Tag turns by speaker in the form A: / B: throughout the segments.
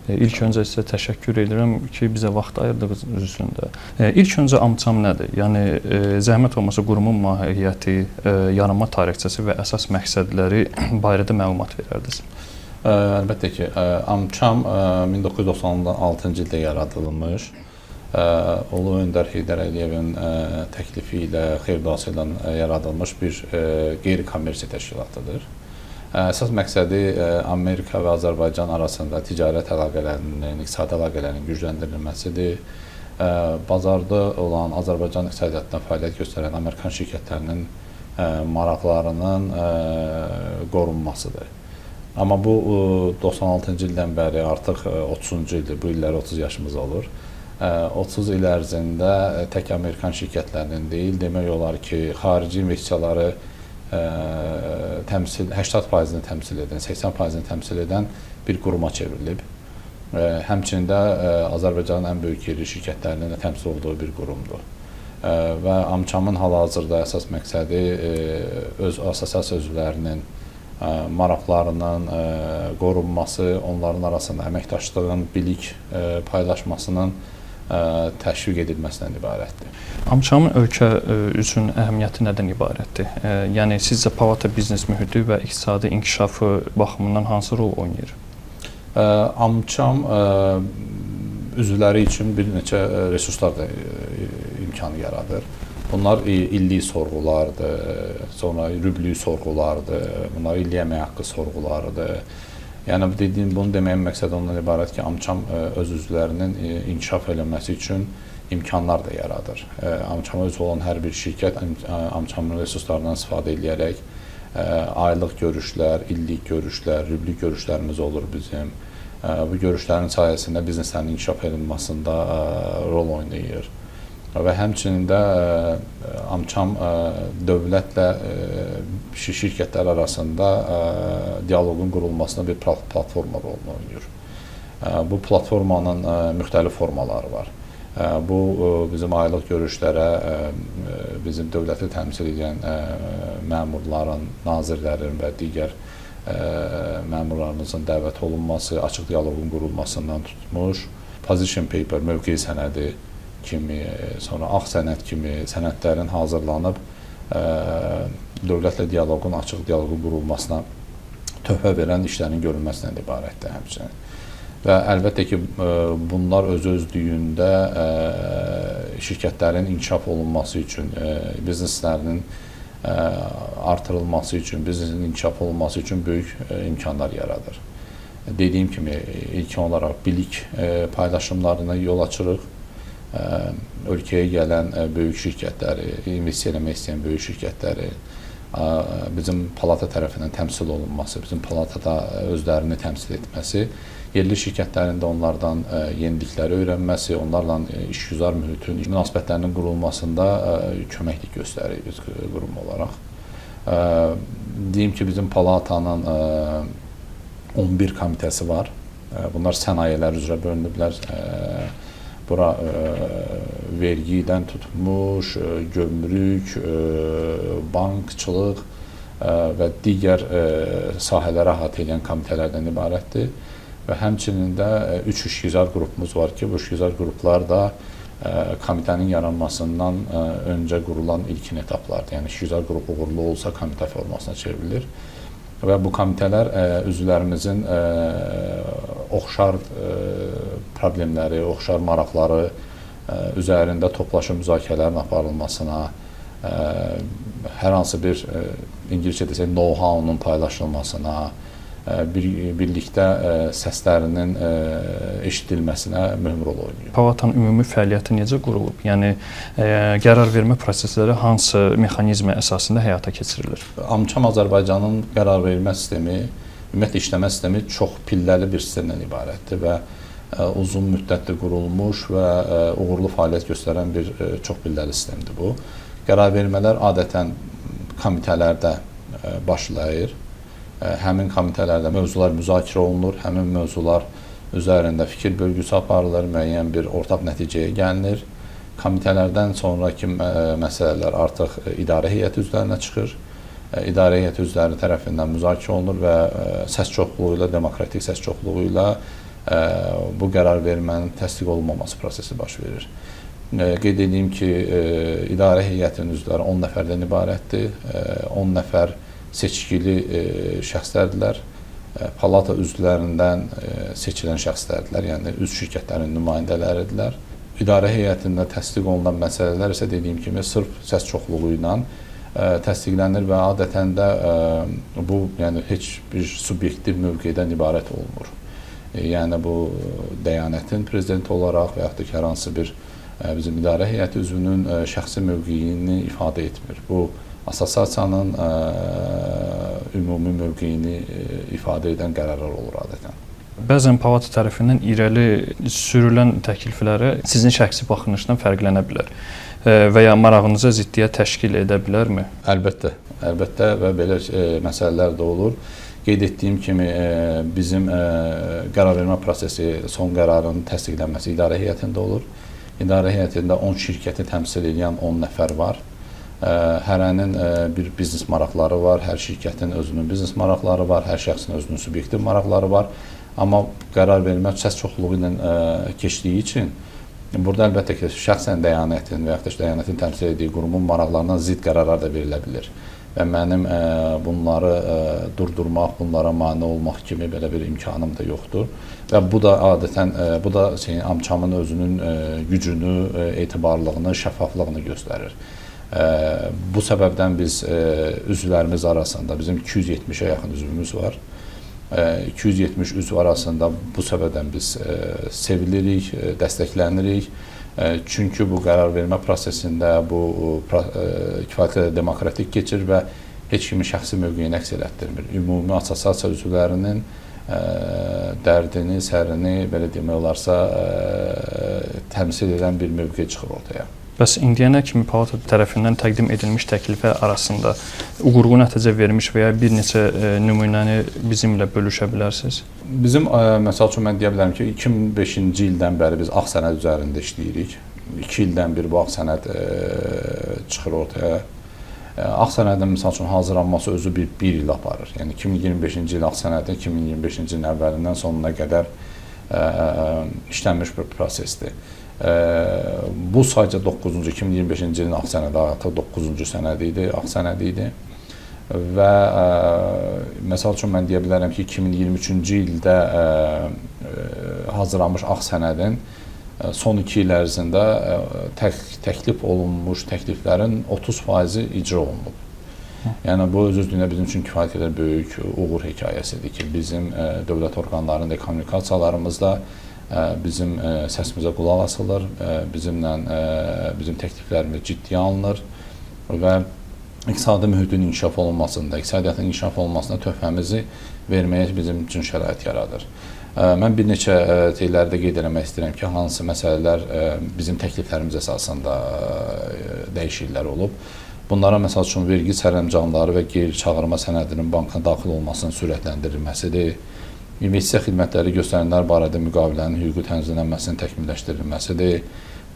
A: İlk öncə sizə təşəkkür edirəm ki, bizə vaxt ayırdığınız üçün də. İlk öncə AmCham nədir? Yəni zəhmət olmasa qurumun mahiyyəti, yaranma tarixçəsi və əsas məqsədləri barədə məlumat verərdiniz.
B: Əlbəttə ki, AmCham 1996-cı ildə yaradılmış. Ulu Öndər Heydər Əliyevin təklifi ilə, xeyir-duası ilə yaradılmış bir qeyri-kommersiya təşkilatıdır. Əsas məqsədi Amerika və Azərbaycan arasında ticarət əlaqələrinin, iqtisadi əlaqələrinin gücləndirilməsidir. Bazarda olan Azərbaycan iqtisadiyyatına fəaliyyət göstərən Amerikan şirkətlərinin maraqlarının qorunmasıdır. Amma bu 96-cı ildən bəri artıq 30-cu ildir, bu illər 30 yaşımız olur. 30 il ərzində tək Amerikan şirkətlərinin deyil, demək olar ki, xarici investisiyaları 80%-ni təmsil edən, 80%-ni təmsil edən bir quruma çevrilib. Həmçində Azərbaycanın ən böyük yerli şirkətlərinin də təmsil olduğu bir qurumdur. Və AmChamın hal-hazırda əsas məqsədi öz assosiasiya üzvlərinin maraqlarının qorunması, onların arasında əməkdaşlığın, bilik paylaşmasının təşviq edilməsindən ibarətdir.
A: AmChamın ölkə üçün əhəmiyyəti nədən ibarətdir? Yəni sizcə palata biznes mühiti və iqtisadi inkişafı baxımından hansı rol oynayır?
B: AmCham üzvləri üçün bir neçə resurslar da imkanı yaradır. Bunlar illik sorğulardır, sonra rüblü sorğulardır, bunlar illik əmək haqqı sorğularıdır. Yəni bunu deməyin məqsədi ondan ibarət ki, AmCham öz üzvlərinin inkişaf eləməsi üçün imkanlar da yaradır. AmChama üzv olan hər bir şirkət AmChamın resurslarından istifadə edərək aylıq görüşlər, illik görüşlər, rüblü görüşlərimiz olur bizim. Bu görüşlərin sayəsində bizneslərin inkişaf edilməsində rol oynayır. Və həmçinin də AmCham dövlətlə şirkətlər arasında dialoqun qurulmasına bir platforma rolunu oynayır. Bu platformanın müxtəlif formaları var. Bu bizim aylıq görüşlərə bizim dövləti təmsil edən məmurların, nazirlərin və digər məmurlarımızın dəvət olunması, açıq dialoqun qurulmasından tutmuş, position paper, mövqe sənədi kimi, sonra ağ sənəd kimi sənədlərin hazırlanıb dövlətlə dialoqun, açıq dialoqun qurulmasına töhfə verən işlərin görülməsindən ibarətdir həmçinin. Və əlbəttə ki, bunlar öz-özlüyündə şirkətlərin inkişaf olunması üçün, bizneslərinin artırılması üçün, biznesin inkişaf olunması üçün böyük imkanlar yaradır. Dediyim kimi, ilk olaraq bilik paylaşımlarına yol açırıq. Ölkəyə gələn böyük şirkətləri, investisiya eləmək istəyən böyük şirkətləri bizim palata tərəfindən təmsil olunması, bizim palatada özlərini təmsil etməsi, yerli şirkətlərin də onlardan yenilikləri öyrənməsi, onlarla işgüzar mühitin, münasibətlərinin qurulmasında köməklik göstərir biz qurum olaraq. Deyim ki, bizim palatanın 11 komitəsi var. Bunlar sənayələr üzrə bölünüblər. Bura vergidən tutmuş, gömrük, bankçılıq və digər sahələri əhatə edən komitələrdən ibarətdir. Və həmçinin də 3 işgüzar qrupumuz var ki, bu işgüzar qruplar da komitənin yaranmasından öncə qurulan ilkin etaplardır. Yəni işgüzar qrupu uğurlu olsa komitə formasına çevrilir. Və bu komitələr üzvlərimizin oxşar problemləri, oxşar maraqları üzərində toplaşıb müzakirələrin aparılmasına, hər hansı bir İngiliscə desək know-how-nun paylaşılmasına, birlikdə səslərinin eşidilməsinə mühüm rol oynayır.
A: Palatanın ümumi fəaliyyəti necə qurulub? Yəni qərar vermə prosesləri hansı mexanizmə əsasında həyata keçirilir?
B: AmCham Azərbaycanın qərar vermə sistemi, ümumiyyətlə işləmə sistemi çox pilləli bir sistemdən ibarətdir və uzun müddətli qurulmuş və uğurlu fəaliyyət göstərən bir çox pilləli sistemdir bu. Qərar vermələr adətən komitələrdə başlayır. Həmin komitələrdə mövzular müzakirə olunur, həmin mövzular üzərində fikir bölgüsü aparılır, müəyyən bir ortaq nəticəyə gəlinir. Komitələrdən sonraki məsələlər artıq idarə heyəti üzvlərinə çıxır. İdarə heyəti üzvləri tərəfindən müzakirə olunur və səs çoxluğu ilə, demokratik səs çoxluğu ilə bu qərar vermənin təsdiq olunmaması prosesi baş verir. Qeyd edeyim ki, idarə heyətinin üzvləri 10 nəfərdən ibarətdir. 10 nəfər seçkili şəxslərdirlər. Palata üzvlərindən seçilən şəxslərdirlər, yəni üzv şirkətlərin nümayəndələridirlər. İdarə heyətində təsdiq olunan məsələlər isə dediyim kimi sırf səs çoxluğu ilə təsdiqlənir və adətən də bu, yəni heç bir subyektiv mövqedən ibarət olmur. Yəni bu dəyanətin prezidenti olaraq və yaxud da ki, hər hansı bir bizim idarə heyəti üzvünün şəxsi mövqeyini ifadə etmir. Bu assosiasiyanın ümumi mövqeyini ifadə edən qərarlar olur adətən.
A: Bəzən palata tərəfindən irəli sürülən təklifləri sizin şəxsi baxışınızdan fərqlənə bilər və ya marağınıza ziddiyyət təşkil edə bilərmi?
B: Əlbəttə, əlbəttə və belə məsələlər də olur. Qeyd etdiyim kimi bizim qərarvermə prosesi, son qərarın təsdiqlənməsi idarə heyətində olur. İdarə heyətində 10 şirkəti təmsil edən 10 nəfər var. Hərənin bir biznes maraqları var, hər şirkətin özünün biznes maraqları var, hər şəxsin özünün subyektiv maraqları var. Amma qərar vermə səs çoxluğu ilə keçdiyi üçün burada əlbəttə ki, şəxsən dəyanətin və yaxud da dəyanətin təmsil etdiyi qurumun maraqlarından zidd qərarlar da verilə bilir. Və mənim bunları durdurmaq, bunlara mane olmaq kimi belə bir imkanım da yoxdur. Və bu da adətən AMÇAM-ın özünün gücünü, etibarlılığını, şəffaflığını göstərir. Bu səbəbdən biz üzvlərimiz arasında, bizim 270-ə yaxın üzvümüz var. 270 üzv arasında bu səbəbdən biz sevilirik, dəstəklənirik. Çünki bu qərar vermə prosesində bu kifayət qədər demokratik keçir və heç kimin şəxsi mövqeyini əks elətdirmir. Ümumi assosiasiya üzvlərinin dərdini, sərini, belə demək olarsa, təmsil edən bir mövqe çıxır ortaya.
A: Bəs indiyənə kimi palata tərəfindən təqdim edilmiş təkliflər arasında uğurlu nəticə vermiş və ya bir neçə nümunəni bizimlə bölüşə bilərsiniz?
B: Bizim, məsəl üçün, mən deyə bilərəm ki, 2005-ci ildən bəri biz ağ sənəd üzərində işləyirik. 2 ildən bir bu ağ sənəd çıxır ortaya. Ağ sənədin, məsəl üçün, hazırlanması özü bir il aparır. Yəni, 2025-ci il ağ sənədi 2025-ci ilin əvvəlindən sonuna qədər işlənmiş bir prosesdir. Bu sayca 2025-ci ilin ağ sənədi artıq 9-cu sənədi idi, ağ sənədi idi. Və məsəl üçün mən deyə bilərəm ki, 2023-cü ildə hazırlanmış ağ sənədin son 2 il ərzində təklif olunmuş təkliflərin 30%-i icra olunub. Yəni bu öz-özlüyünə bizim üçün kifayət qədər böyük uğur hekayəsidir ki, bizim dövlət orqanlarında kommunikasiyalarımızda bizim səsimizə qulaq asılır, bizim təkliflərimiz ciddiyə alınır və iqtisadi mühitin inkişaf olunmasında, iqtisadiyyatın inkişaf olunmasında töhfəmizi verməyə bizim üçün şərait yaradır. Mən bir neçə şeylərdə qeyd eləmək istəyirəm ki, hansı məsələlər bizim təkliflərimiz əsasında dəyişikliklər olub. Bunlara məsəl üçün vergi sərəncamları və qeyri-çağırma sənədinin banka daxil olmasının sürətləndirilməsidir. İnvestisiya xidmətləri göstərənlər barədə müqavilənin hüquqi tənzimlənməsinin təkmilləşdirilməsidir.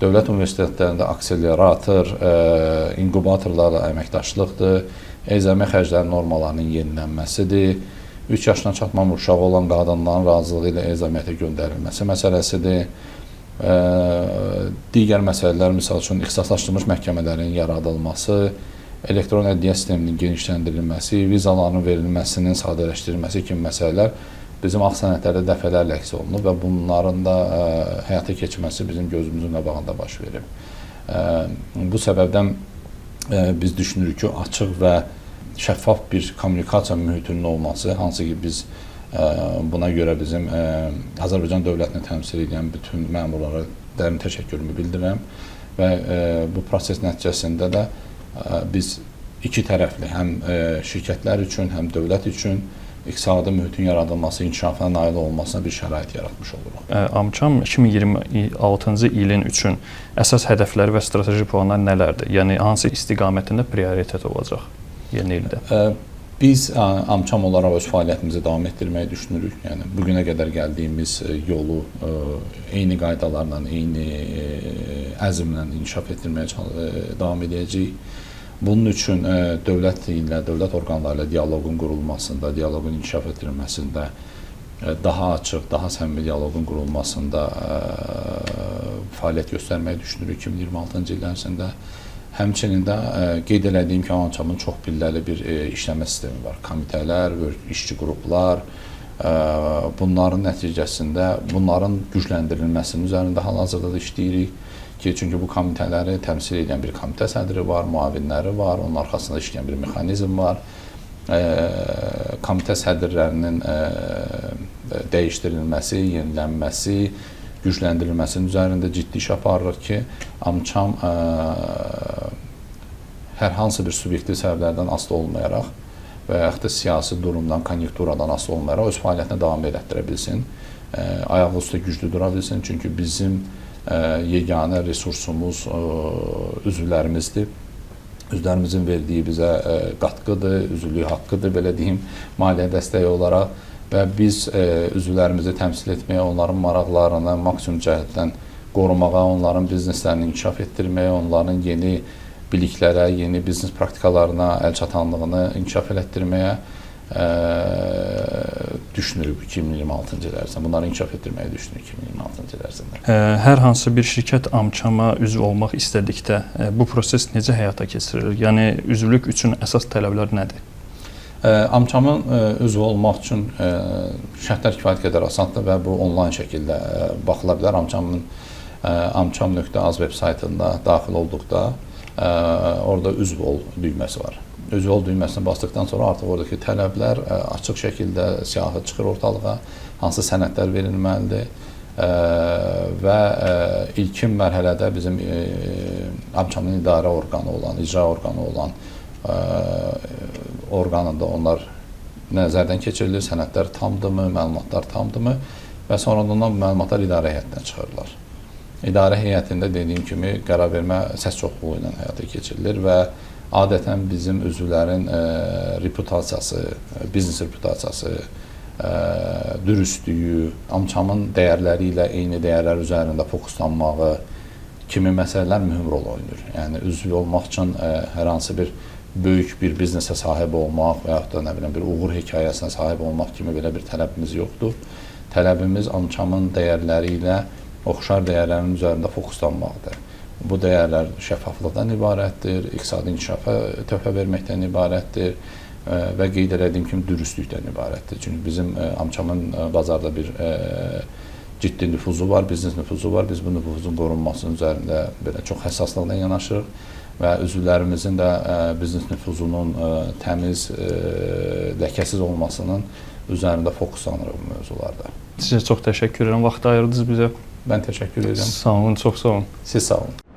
B: Dövlət universitetlərində akselerator, inkubatorlarla əməkdaşlıqdır. Əzəmə xərcləri normalarının yenilənməsidir. 3 yaşına çatmamış uşağı olan qadınların razılığı ilə əzəməyə göndərilməsi məsələsidir. Digər məsələlər, misal üçün, ixtisaslaşdırılmış məhkəmələrin yaradılması, elektron ədliyyə sisteminin genişləndirilməsi, vizaların verilməsinin sadələşdirilməsi kimi məsələlər bizim ağ sənədlərdə dəfələrlə əks olunub və bunların da həyata keçirməsi bizim gözümüzün qabağında baş verib. Bu səbəbdən biz düşünürük ki, açıq və şəffaf bir kommunikasiya mühitinin olması, hansı ki biz buna görə bizim Azərbaycan dövlətini təmsil edən bütün məmurlara dərin təşəkkürümü bildirirəm və bu proses nəticəsində də biz iki tərəfli həm şirkətlər üçün, həm dövlət üçün iqtisadi mühitin yaradılması, inkişafına nail olmasına bir şərait yaratmış oluruq.
A: AMÇAM 2026-cı ilin üçün əsas hədəfləri və strateji planlar nələrdir? Yəni hansı istiqamətində prioritet olacaq yeni ildə?
B: Biz AMÇAM olaraq öz fəaliyyətimizi davam etdirməyi düşünürük. Yəni bugünə qədər gəldiyimiz yolu eyni qaydalarla, eyni əzmlə inkişaf etdirməyə davam edəcəyik. Bunun üçün dövlət ilə, dövlət orqanları ilə dialoqun qurulmasında, dialoqun inkişaf etdirilməsində daha açıq, daha səmimi dialoqun qurulmasında fəaliyyət göstərməyi düşünürük 2026-cı il ərzində. Həmçinin də qeyd elədiyim ki, Amçamın çox pilləli bir işləmə sistemi var. Komitələr, işçi qruplar, bunların nəticəsində bunların gücləndirilməsinin üzərində hal-hazırda da işləyirik ki, çünki bu komitələri təmsil edən bir komitə sədri var, müavinləri var, onun arxasında işləyən bir mexanizm var. Komitə sədrlərinin dəyişdirilməsi, yenilənməsi, gücləndirilməsinin üzərində ciddi iş aparırıq ki, Amçam hər hansı bir subyektiv səbəblərdən asılı olmayaraq və yaxud da siyasi durumdan, konjunkturadan asılı olmayaraq öz fəaliyyətinə davam elətdirə bilsin, ayağı üstə güclü dura bilsin. Çünki bizim yeganə resursumuz üzvlərimizdir. Üzvlərimizin verdiyi bizə qatqıdır, üzvlük haqqıdır, belə deyim, maliyyə dəstəyi olaraq və biz üzvlərimizi təmsil etməyə, onların maraqlarını maksimum cəhətdən qorumağa, onların bizneslərini inkişaf etdirməyə, onların yeni biliklərə, yeni biznes praktikalarına əl çatanlığını inkişaf elətdirməyə düşünürük 2026-cı il ərzində. Bunları inkişaf etdirməyi düşünürük 2026-cı il ərzində.
A: Hər hansı bir şirkət Amçama üzv olmaq istədikdə bu proses necə həyata keçirilir? Yəni üzvlük üçün əsas tələblər nədir?
B: Amçamın üzv olmaq üçün şərtlər kifayət qədər asandır və bu onlayn şəkildə baxıla bilər. Amçam.az veb saytında daxil olduqda orada üzv ol düyməsi var. Üzv ol düyməsini basdıqdan sonra artıq oradakı tələblər açıq şəkildə siyahı çıxır ortalığa, hansı sənədlər verilməlidir və ilkin mərhələdə bizim Amçamın idarə orqanı olan, icra orqanı olan orqanında onlar nəzərdən keçirilir, sənədlər tamdırmı, məlumatlar tamdırmı və sonradan bu məlumatlar idarə heyətinə çıxırlar. İdarə heyətində dediyim kimi qərar vermə səs çoxluğu ilə həyata keçirilir və adətən bizim üzvlərin reputasiyası, biznes reputasiyası, dürüstlüyü, Amçamın dəyərləri ilə eyni dəyərlər üzərində fokuslanmağı kimi məsələlər mühüm rol oynayır. Yəni üzv olmaq üçün hər hansı bir böyük bir biznesə sahib olmaq və yaxud da nə bilim bir uğur hekayəsinə sahib olmaq kimi belə bir tələbimiz yoxdur. Tələbimiz Amçamın dəyərləri ilə oxşar dəyərlərin üzərində fokuslanmaqdır. Bu dəyərlər şəffaflıqdan ibarətdir, iqtisadi inkişafa töhfə verməkdən ibarətdir və qeyd etdiyim kimi dürüstlükdən ibarətdir. Çünki bizim Amçamın bazarda bir ciddi nüfuzu var, biznes nüfuzu var. Biz bu nüfuzun qorunmasının üzərində belə çox həssaslıqla yanaşırıq və üzvlərimizin də biznes nüfuzunun təmiz, ləkəsiz olmasının üzərində fokuslanırıq bu mövzularda.
A: Sizə çox təşəkkür edirəm, vaxt ayırdınız bizə.
B: Mən təşəkkür edirəm.
A: Sağ olun, çox sağ olun.
B: Siz sağ olun.